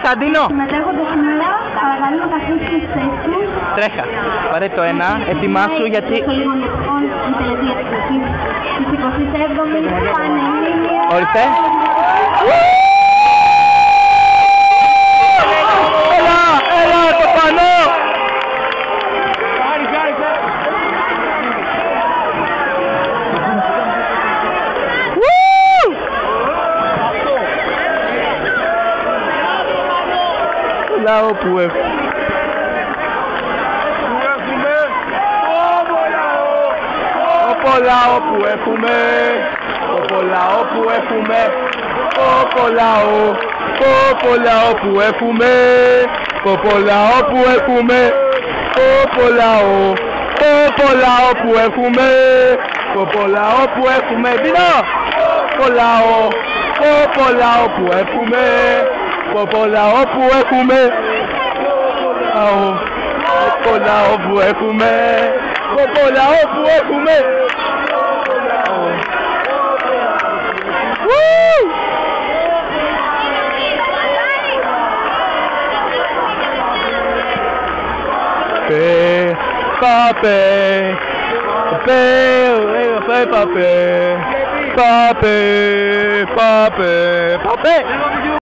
Κωνσταντίνο. Συμμετέχονται σήμερα, παρακαλώ να καθίσετε στις θέσεις τους. Τρέχα. Πάρε το ένα, ετοιμάσου γιατί... Στο λίγο λοιπόν η τελετή της 27ης Πανελλήνιας. Ορίστε. Έλα το πανώ. Λαό που έχουμε. Λαό που έχουμε, λαό που έχουμε, λαό που έχουμε, λαό που έχουμε, λαό που έχουμε, λαό που έχουμε, δίνω, λαό που έχουμε, λαό που έχουμε, λαό που έχουμε, λαό που έχουμε. Pape.